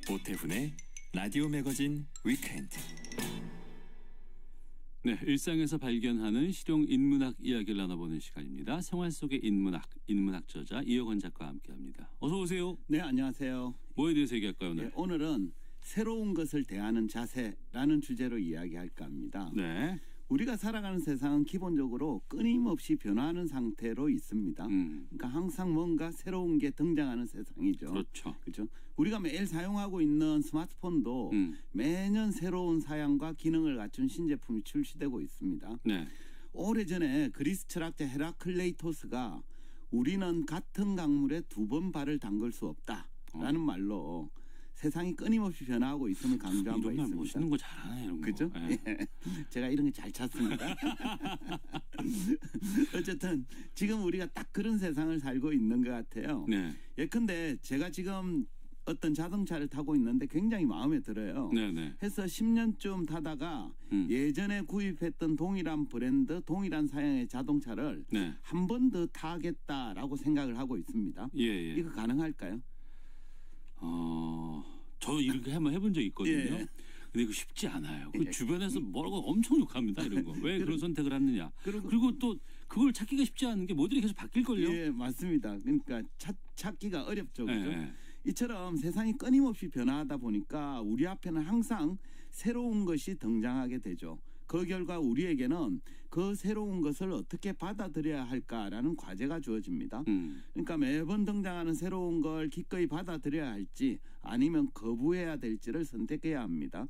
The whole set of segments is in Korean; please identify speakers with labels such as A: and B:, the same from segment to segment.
A: 오태훈의 라디오 매거진 위켄드.
B: 네, 일상에서 발견하는 실용 인문학 이야기를 나눠보는 시간입니다. 생활 속의 인문학, 인문학 저자 이혁원 작가와 함께합니다. 어서 오세요.
C: 네, 안녕하세요.
B: 뭐에 대해서 얘기할까요 오늘?
C: 네, 오늘은 새로운 것을 대하는 자세라는 주제로 이야기할까 합니다.
B: 네.
C: 우리가 살아가는 세상은 기본적으로 끊임없이 변화하는 상태로 있습니다. 그러니까 항상 뭔가 새로운 게 등장하는 세상이죠.
B: 그렇죠.
C: 그렇죠. 우리가 매일 사용하고 있는 스마트폰도 매년 새로운 사양과 기능을 갖춘 신제품이 출시되고 있습니다.
B: 네.
C: 오래전에 그리스 철학자 헤라클레이토스가 우리는 같은 강물에 두 번 발을 담글 수 없다라는 말로 세상이 끊임없이 변화하고 있음을 강조한 바
B: 이런 말
C: 있습니다.
B: 멋있는 거 잘하네 이런 거.
C: 그죠?
B: 네.
C: 예. 제가 이런 게 잘 찾습니다. 어쨌든 지금 우리가 딱 그런 세상을 살고 있는 것 같아요.
B: 네.
C: 예컨대 제가 지금 어떤 자동차를 타고 있는데 굉장히 마음에 들어요.
B: 네네.
C: 해서 10년쯤 타다가 예전에 구입했던 동일한 브랜드, 동일한 사양의 자동차를
B: 네.
C: 한 번 더 타겠다라고 생각을 하고 있습니다.
B: 예, 예.
C: 이거 가능할까요?
B: 저 이렇게 한번 해본 적 있거든요.
C: 예.
B: 근데 이거 쉽지 않아요. 그
C: 예.
B: 주변에서 뭐라고 엄청 욕합니다. 이런 거. 왜 그런 선택을 하느냐. 그리고 또 그걸 찾기가 쉽지 않은 게 모델이 계속 바뀔걸요.
C: 예, 맞습니다. 그러니까 찾기가 어렵죠. 그죠?
B: 예.
C: 이처럼 세상이 끊임없이 변화하다 보니까 우리 앞에는 항상 새로운 것이 등장하게 되죠. 그 결과 우리에게는 그 새로운 것을 어떻게 받아들여야 할까라는 과제가 주어집니다. 그러니까 매번 등장하는 새로운 걸 기꺼이 받아들여야 할지 아니면 거부해야 될지를 선택해야 합니다.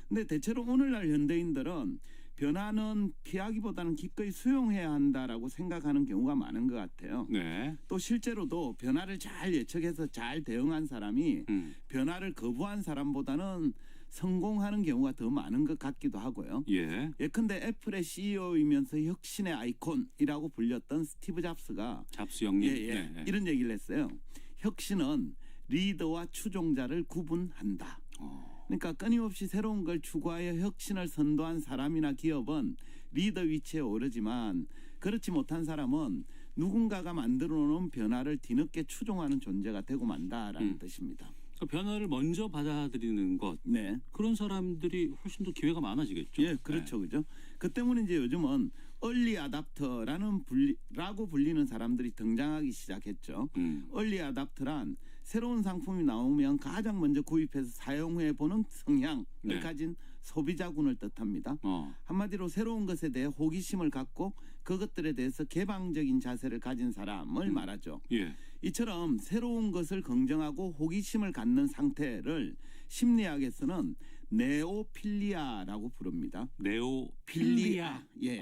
C: 근데 대체로 오늘날 현대인들은 변화는 피하기보다는 기꺼이 수용해야 한다라고 생각하는 경우가 많은 것 같아요.
B: 네.
C: 또 실제로도 변화를 잘 예측해서 잘 대응한 사람이 변화를 거부한 사람보다는 성공하는 경우가 더 많은 것 같기도 하고요.
B: 예.
C: 예컨대 애플의 CEO이면서 혁신의 아이콘이라고 불렸던 스티브 잡스가
B: 잡스 형님.
C: 예. 이런 얘기를 했어요. 혁신은 리더와 추종자를 구분한다. 그러니까 끊임없이 새로운 걸 추구하여 혁신을 선도한 사람이나 기업은 리더 위치에 오르지만 그렇지 못한 사람은 누군가가 만들어 놓은 변화를 뒤늦게 추종하는 존재가 되고 만다라는 뜻입니다.
B: 그러니까 변화를 먼저 받아들이는 것.
C: 네.
B: 그런 사람들이 훨씬 더 기회가 많아지겠죠.
C: 예, 그렇죠. 그죠. 그 때문에 이제 요즘은 얼리 아답터라고 불리는 사람들이 등장하기 시작했죠. 얼리 아답터란 새로운 상품이 나오면 가장 먼저 구입해서 사용해 보는 성향을
B: 네.
C: 가진 소비자군을 뜻합니다. 한마디로 새로운 것에 대해 호기심을 갖고 그것들에 대해서 개방적인 자세를 가진 사람을 말하죠.
B: 예.
C: 이처럼 새로운 것을 긍정하고 호기심을 갖는 상태를 심리학에서는 네오필리아라고 부릅니다.
B: 네오필리아.
C: 예.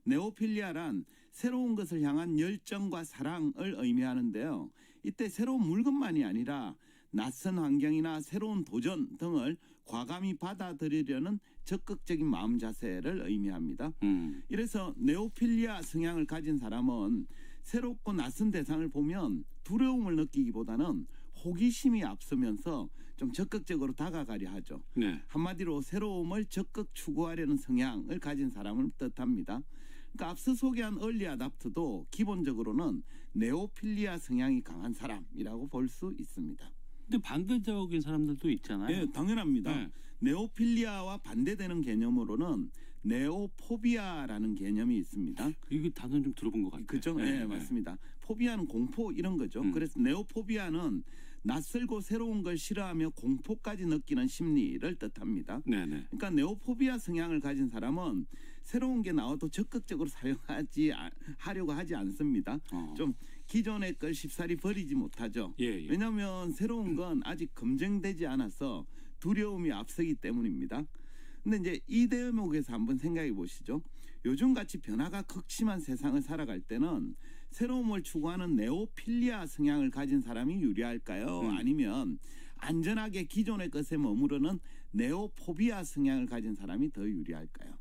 C: 네오필리아란 새로운 것을 향한 열정과 사랑을 의미하는데요. 이때 새로운 물건만이 아니라 낯선 환경이나 새로운 도전 등을 과감히 받아들이려는 적극적인 마음 자세를 의미합니다. 이래서 네오필리아 성향을 가진 사람은 새롭고 낯선 대상을 보면 두려움을 느끼기보다는 호기심이 앞서면서 좀 적극적으로 다가가려 하죠.
B: 네.
C: 한마디로 새로움을 적극 추구하려는 성향을 가진 사람을 뜻합니다. 그러니까 앞서 소개한 얼리 아답터도 기본적으로는 네오필리아 성향이 강한 사람이라고 볼 수 있습니다.
B: 근데 반대적인 사람들도 있잖아요.
C: 네, 당연합니다.
B: 네.
C: 네오필리아와 반대되는 개념으로는 네오포비아라는 개념이 있습니다.
B: 이게 단어 좀 들어본 것 같아요.
C: 그죠? 네, 맞습니다. 포비아는 공포 이런 거죠. 그래서 네오포비아는 낯설고 새로운 걸 싫어하며 공포까지 느끼는 심리를 뜻합니다.
B: 네네.
C: 그러니까 네오포비아 성향을 가진 사람은 새로운 게 나와도 적극적으로 하려고 하지 않습니다. 좀 기존의 걸 쉽사리 버리지 못하죠.
B: 예.
C: 왜냐하면 새로운 건 아직 검증되지 않아서 두려움이 앞서기 때문입니다. 근데 이제 이 대목에서 한번 생각해 보시죠. 요즘같이 변화가 극심한 세상을 살아갈 때는 새로움을 추구하는 네오필리아 성향을 가진 사람이 유리할까요? 아니면 안전하게 기존의 것에 머무르는 네오포비아 성향을 가진 사람이 더 유리할까요?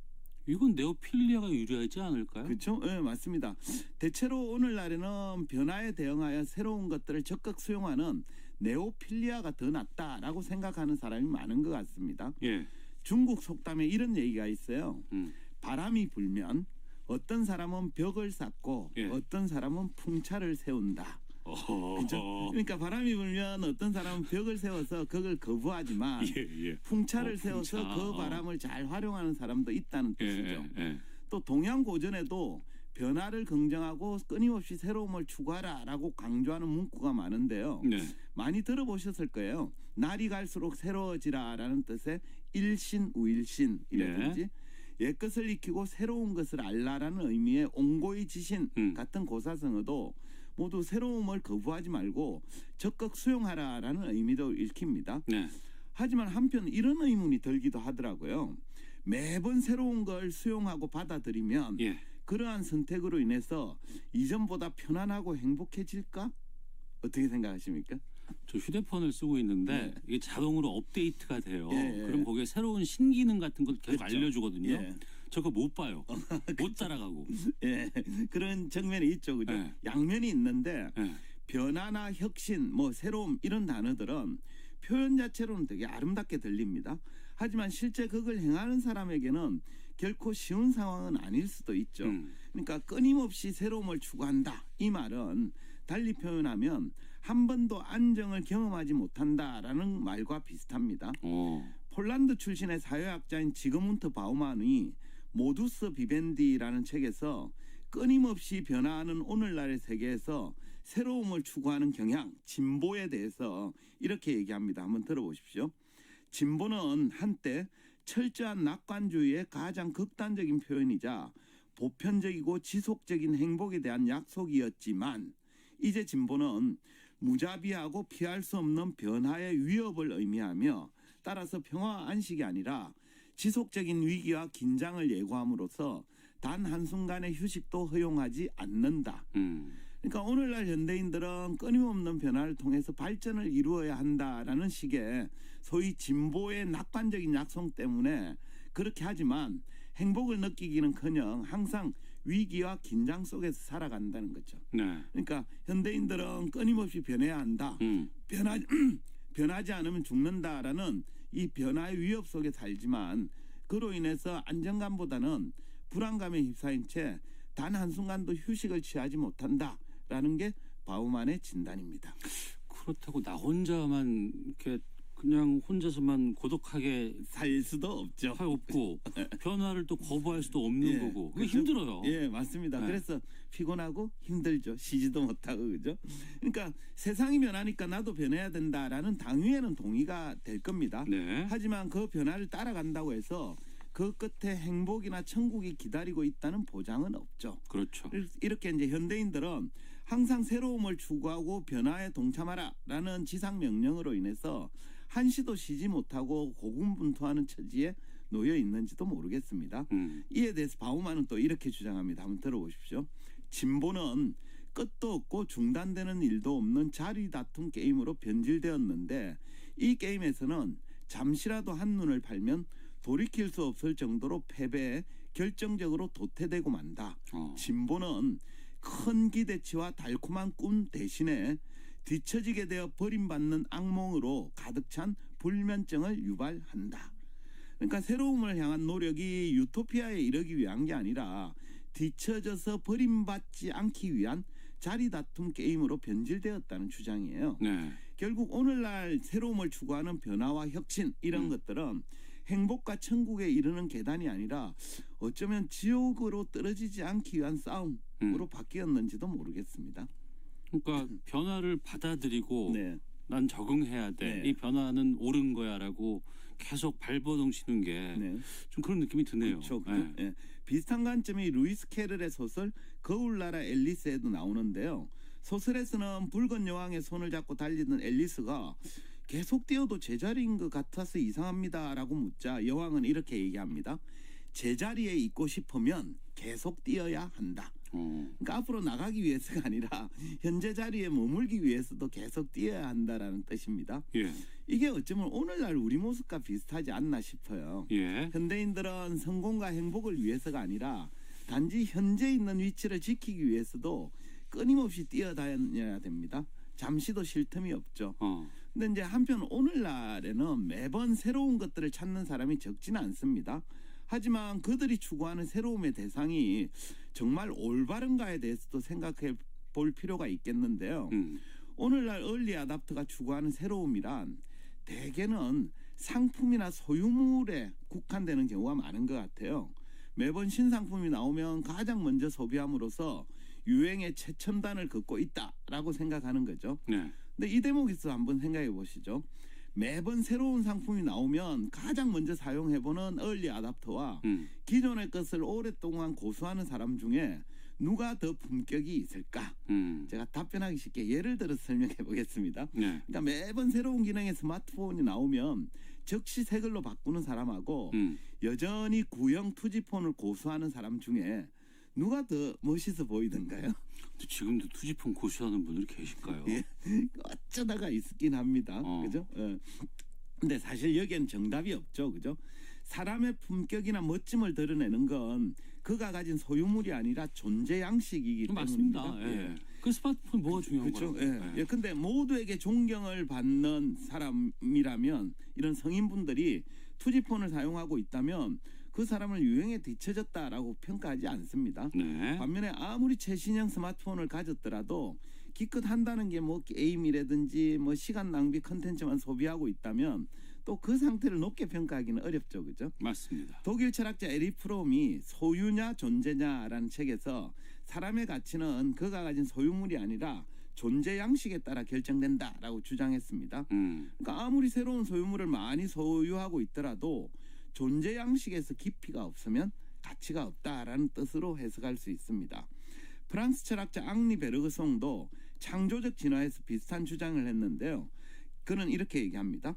B: 이건 네오필리아가 유리하지 않을까요?
C: 그렇죠. 네, 맞습니다. 대체로 오늘날에는 변화에 대응하여 새로운 것들을 적극 수용하는 네오필리아가 더 낫다라고 생각하는 사람이 많은 것 같습니다.
B: 예.
C: 중국 속담에 이런 얘기가 있어요. 바람이 불면 어떤 사람은 벽을 쌓고
B: 예.
C: 어떤 사람은 풍차를 세운다. 그죠? 그러니까 바람이 불면 어떤 사람은 벽을 세워서 그걸 거부하지만
B: 예.
C: 풍차를 세워서
B: 풍차.
C: 그 바람을 잘 활용하는 사람도 있다는 뜻이죠.
B: 예.
C: 또 동양 고전에도 변화를 긍정하고 끊임없이 새로움을 추구하라라고 강조하는 문구가 많은데요.
B: 네.
C: 많이 들어보셨을 거예요. 날이 갈수록 새로워지라라는 뜻의 일신우일신이라든지 옛것을 익히고 새로운 것을 알라라는 의미의 옹고의 지신 같은 고사성어도 모두 새로움을 거부하지 말고 적극 수용하라라는 의미도 읽힙니다.
B: 네.
C: 하지만 한편 이런 의문이 들기도 하더라고요. 매번 새로운 걸 수용하고 받아들이면
B: 예.
C: 그러한 선택으로 인해서 이전보다 편안하고 행복해질까? 어떻게 생각하십니까?
B: 저 휴대폰을 쓰고 있는데
C: 네.
B: 이게 자동으로 업데이트가 돼요.
C: 예.
B: 그럼 거기에 새로운 신기능 같은 걸 계속
C: 그렇죠.
B: 알려주거든요.
C: 예.
B: 저 그거 못 봐요. 못 따라가고.
C: 예, 그런 측면이 있죠, 그죠?
B: 네.
C: 양면이 있는데
B: 예.
C: 변화나 혁신, 뭐 새로움 이런 단어들은 표현 자체로는 되게 아름답게 들립니다. 하지만 실제 그걸 행하는 사람에게는 결코 쉬운 상황은 아닐 수도 있죠. 그러니까 끊임없이 새로움을 추구한다. 이 말은 달리 표현하면 한 번도 안정을 경험하지 못한다라는 말과 비슷합니다. 폴란드 출신의 사회학자인 지그문트 바우만이 모두스 비벤디라는 책에서 끊임없이 변화하는 오늘날의 세계에서 새로움을 추구하는 경향, 진보에 대해서 이렇게 얘기합니다. 한번 들어보십시오. 진보는 한때 철저한 낙관주의의 가장 극단적인 표현이자 보편적이고 지속적인 행복에 대한 약속이었지만 이제 진보는 무자비하고 피할 수 없는 변화의 위협을 의미하며 따라서 평화와 안식이 아니라 지속적인 위기와 긴장을 예고함으로써 단 한순간의 휴식도 허용하지 않는다. 그러니까 오늘날 현대인들은 끊임없는 변화를 통해서 발전을 이루어야 한다라는 식의 소위 진보의 낙관적인 약속 때문에 그렇게 하지만 행복을 느끼기는커녕 항상 위기와 긴장 속에서 살아간다는 거죠.
B: 네.
C: 그러니까 현대인들은 끊임없이 변해야 한다. 변하지 않으면 죽는다라는 이 변화의 위협 속에 살지만 그로 인해서 안정감보다는 불안감에 휩싸인 채 단 한순간도 휴식을 취하지 못한다라는 게 바우만의 진단입니다.
B: 그렇다고 나 혼자만 이렇게 그냥 혼자서만 고독하게
C: 살 수도 없죠.
B: 없고 변화를 또 거부할 수도 없는
C: 예,
B: 거고 그게
C: 그렇죠?
B: 힘들어요.
C: 예, 맞습니다.
B: 네.
C: 그래서 피곤하고 힘들죠. 쉬지도 못하고 그죠? 그러니까 세상이 변하니까 나도 변해야 된다라는 당위에는 동의가 될 겁니다.
B: 네.
C: 하지만 그 변화를 따라간다고 해서 그 끝에 행복이나 천국이 기다리고 있다는 보장은 없죠.
B: 그렇죠.
C: 이렇게 이제 현대인들은 항상 새로움을 추구하고 변화에 동참하라라는 지상 명령으로 인해서 한시도 쉬지 못하고 고군분투하는 처지에 놓여 있는지도 모르겠습니다. 이에 대해서 바우만은 또 이렇게 주장합니다. 한번 들어보십시오. 진보는 끝도 없고 중단되는 일도 없는 자리 다툼 게임으로 변질되었는데 이 게임에서는 잠시라도 한눈을 팔면 돌이킬 수 없을 정도로 패배에 결정적으로 도태되고 만다. 진보는 큰 기대치와 달콤한 꿈 대신에 뒤처지게 되어 버림받는 악몽으로 가득 찬 불면증을 유발한다. 그러니까 새로움을 향한 노력이 유토피아에 이르기 위한 게 아니라 뒤처져서 버림받지 않기 위한 자리다툼 게임으로 변질되었다는 주장이에요.
B: 네.
C: 결국 오늘날 새로움을 추구하는 변화와 혁신 이런 것들은 행복과 천국에 이르는 계단이 아니라 어쩌면 지옥으로 떨어지지 않기 위한 싸움으로 바뀌었는지도 모르겠습니다.
B: 그러니까 변화를 받아들이고
C: 네.
B: 난 적응해야 돼.
C: 네.
B: 이 변화는 옳은 거야라고 계속 발버둥치는 게 좀
C: 네.
B: 그런 느낌이 드네요.
C: 그렇죠.
B: 네.
C: 예. 비슷한 관점이 루이스 캐럴의 소설 거울나라 앨리스에도 나오는데요. 소설에서는 붉은 여왕의 손을 잡고 달리던 앨리스가 계속 뛰어도 제자리인 것 같아서 이상합니다라고 묻자 여왕은 이렇게 얘기합니다. 제자리에 있고 싶으면 계속 뛰어야 한다. 그러니까 앞으로 나가기 위해서가 아니라 현재 자리에 머물기 위해서도 계속 뛰어야 한다라는 뜻입니다.
B: 예.
C: 이게 어쩌면 오늘날 우리 모습과 비슷하지 않나 싶어요.
B: 예.
C: 현대인들은 성공과 행복을 위해서가 아니라 단지 현재 있는 위치를 지키기 위해서도 끊임없이 뛰어다녀야 됩니다. 잠시도 쉴 틈이 없죠. 근데 이제 한편 오늘날에는 매번 새로운 것들을 찾는 사람이 적지는 않습니다. 하지만 그들이 추구하는 새로움의 대상이 정말 올바른가에 대해서도 생각해 볼 필요가 있겠는데요. 오늘날 얼리 아답터가 추구하는 새로움이란 대개는 상품이나 소유물에 국한되는 경우가 많은 것 같아요. 매번 신상품이 나오면 가장 먼저 소비함으로써 유행의 최첨단을 걷고 있다라고 생각하는 거죠.
B: 네.
C: 근데 이 대목에서 한번 생각해 보시죠. 매번 새로운 상품이 나오면 가장 먼저 사용해보는 얼리 아답터와 기존의 것을 오랫동안 고수하는 사람 중에 누가 더 품격이 있을까? 제가 답변하기 쉽게 예를 들어서 설명해 보겠습니다.
B: 네.
C: 그러니까 매번 새로운 기능의 스마트폰이 나오면 즉시 새 걸로 바꾸는 사람하고 여전히 구형 투지폰을 고수하는 사람 중에 누가 더 멋있어 보이던가요?
B: 지금도 투지폰 고수하는 분들이 계실까요?
C: 예, 어쩌다가 있긴 합니다. 그죠? 예. 근데 사실 여기엔 정답이 없죠. 그죠? 사람의 품격이나 멋짐을 드러내는 건 그가 가진 소유물이 아니라 존재 양식이기 때문입니다.
B: 맞습니다. 예. 그 스마트폰 뭐가 중요한
C: 그렇죠.
B: 거예요?
C: 예. 근데 모두에게 존경을 받는 사람이라면 이런 성인분들이 투지폰을 사용하고 있다면 그 사람을 유행에 뒤처졌다라고 평가하지 않습니다.
B: 네.
C: 반면에 아무리 최신형 스마트폰을 가졌더라도 기껏 한다는 게 뭐 게임이라든지 뭐 시간 낭비 컨텐츠만 소비하고 있다면 또 그 상태를 높게 평가하기는 어렵죠. 그죠?
B: 맞습니다.
C: 독일 철학자 에리 프롬이 소유냐 존재냐라는 책에서 사람의 가치는 그가 가진 소유물이 아니라 존재 양식에 따라 결정된다라고 주장했습니다. 그러니까 아무리 새로운 소유물을 많이 소유하고 있더라도 존재 양식에서 깊이가 없으면 가치가 없다라는 뜻으로 해석할 수 있습니다. 프랑스 철학자 앙리 베르그송도 창조적 진화에서 비슷한 주장을 했는데요. 그는 이렇게 얘기합니다.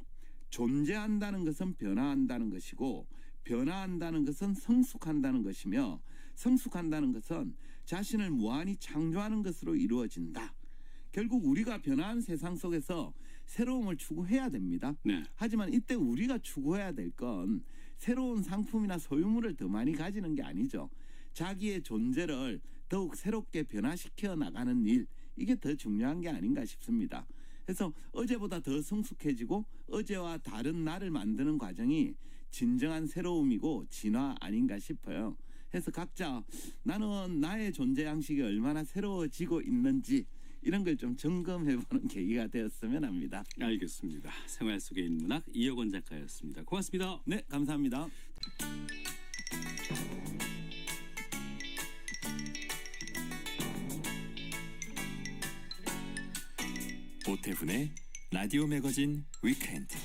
C: 존재한다는 것은 변화한다는 것이고 변화한다는 것은 성숙한다는 것이며 성숙한다는 것은 자신을 무한히 창조하는 것으로 이루어진다. 결국 우리가 변화하는 세상 속에서 새로움을 추구해야 됩니다.
B: 네.
C: 하지만 이때 우리가 추구해야 될 건 새로운 상품이나 소유물을 더 많이 가지는 게 아니죠. 자기의 존재를 더욱 새롭게 변화시켜 나가는 일, 이게 더 중요한 게 아닌가 싶습니다. 그래서 어제보다 더 성숙해지고 어제와 다른 나를 만드는 과정이 진정한 새로움이고 진화 아닌가 싶어요. 그래서 각자 나는 나의 존재 양식이 얼마나 새로워지고 있는지 이런 걸 좀 점검해보는 계기가 되었으면 합니다.
B: 알겠습니다. 생활 속의 인문학 이혁원 작가였습니다. 고맙습니다.
C: 네, 감사합니다.
A: 오태훈의 라디오 매거진 위켄드.